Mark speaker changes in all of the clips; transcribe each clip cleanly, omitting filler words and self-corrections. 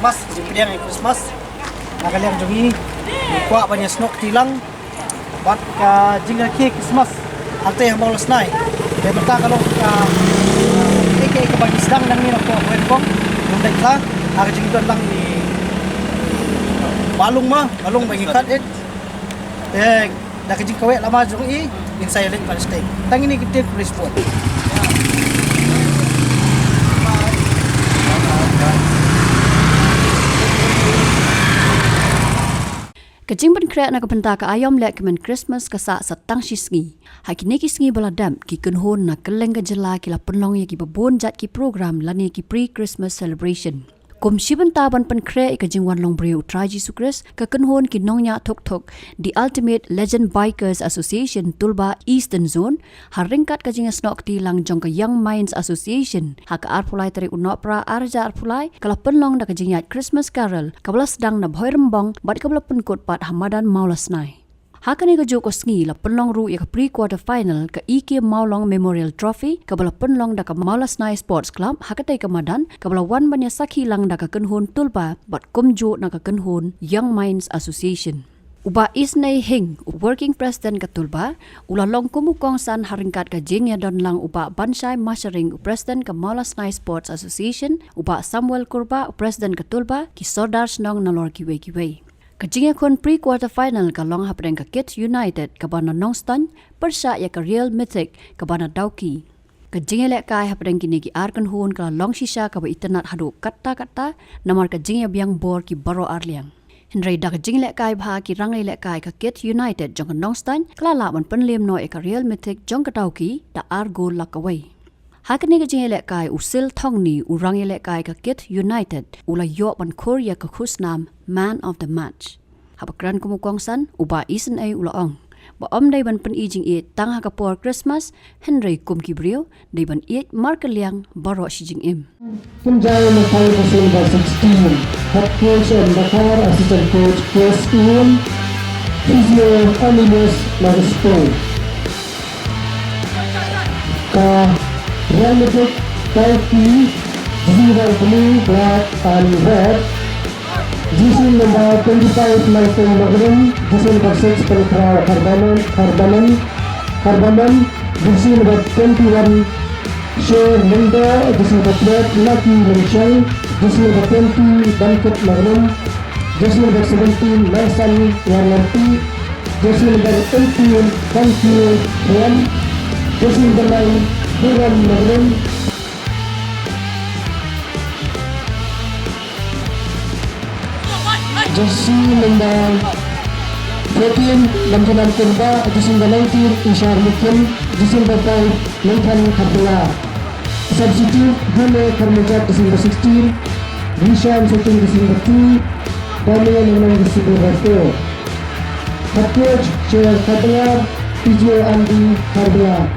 Speaker 1: Khristmas, jipidang Khristmas. Nakaliang jungi, kuha pa niya snok tilang. Bat ka Jingieid Khristmas, ante yang mau lesnai. Dia berta kalau ike kebagisdang nang ni ako kong, nung dekla, aga Jingieid lang ni balung mengikat nakajing kawe lama jungi inside link palestine. Tang ini kita respon.
Speaker 2: Kajing ban krea na kapenta ka ayom lek kemen Christmas kasa satang shisngi. Hakine ki sngi baladam ki kenhon na keleng ka jela ki la penlong ya ki babon jat ki program lani ki pre-Christmas celebration. Kum shiban taban pan krea ka jingwan long breu traji sukres ka kenhon ki nongnya thok the Ultimate Legend Bikers Association Tulba Eastern Zone haringkat ka jinga snok ti lang jong ka Young Minds Association hak arpulai tari unopra arja arpulai kala penlong da ka jingya Christmas Carol kabla sedang na bhoi rembong bat kabla penkut pat hamadan maulasnai. Hakane ka joko sngi la penlong ru ya ka pre-quarter final ka Ike Maulong Memorial Trophy kabla penlong da ka Maulasnai Sports Club hakatai ka madan kabla wan banya sakhi lang da ka kenhon tulba bat kumjo na ka kenhon Young Minds Association. Uba Isynei Hinge, working president ka tulba, ulalong kumukong san haringkat ka Jingieid don lang uba Bansai Masharing, president ka Maulasnai Sports Association, uba Samuel Kurba, president ka tulba, ki Sodar Snong nalor kiwe. Kajingya kon pre-quarter final ka long hapren ka Kids United ka bana Nongston persya ya ka Real Mythic ka bana Dauki. Kajingya lek kai hapren kini ki arkan hun ka long shisha ka ba internet hadu kata namar kajingya biang bor ki Baroh arliang. Hinrei da kajingya lek kai bha ki rangai lek kai ka Kids United jong ka Nongston kala la ban penlim no ka Real Mythic jong ka Dauki da argo lakawai. Hakani ka jingile kai usil thongni urang ile kai ka Kids United ula yo ban Korea ka khusnam Man of the Match. Habakran kumukong san uba Isynei ula ong. Ba dai ban pen ijing tang ha ka por Christmas Henry kum kibrio dai ban markaliang Baroh si Jingim.
Speaker 3: Punjai na tayo sa silver 16. Head coach and Bakar assistant coach Chris Ian. Physio Animus Marispo. Real Madrid, Turkey, Zero Blue, Black and Red. Jersey number 25, Michael Magrum. Jersey number 6, Peltra Karbaman. Jersey number 21, Share Lindo. Jersey number 12, Lucky Menchel. Jersey number 20, Banket Magrum. Jersey number 17, Nelson Yarlanti. Jersey number 18, Thank you, Rian. Jersey number 9, Bukan Magrum. Jersey number 14, Lamjanan Kurba. Jersey number 19, Ishar Mukim. Jersey number 5, Nathan Kabula. Substitute, Hune Karmajat, jersey number 16. Risham Sutton, jersey number 2. Daniel Nenang, jersey number 4. Head coach, Chair Kabula. Physio Andy Kabula.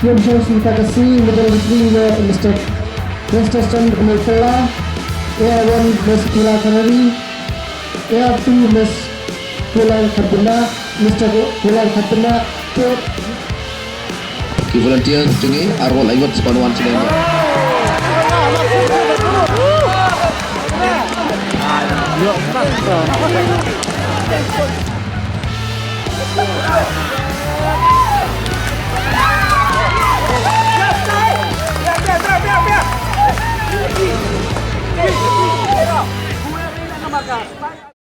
Speaker 3: Yang terima kasih Middle Winger Mr. Christian Mekala, Air1 Miss Kila Kanari, Air2 Miss Kulang Kabula, Mr. Kulang Kabula,
Speaker 4: Ki volunteer Jingieid arwol ayat sepanuan sebenarnya.
Speaker 1: Biar.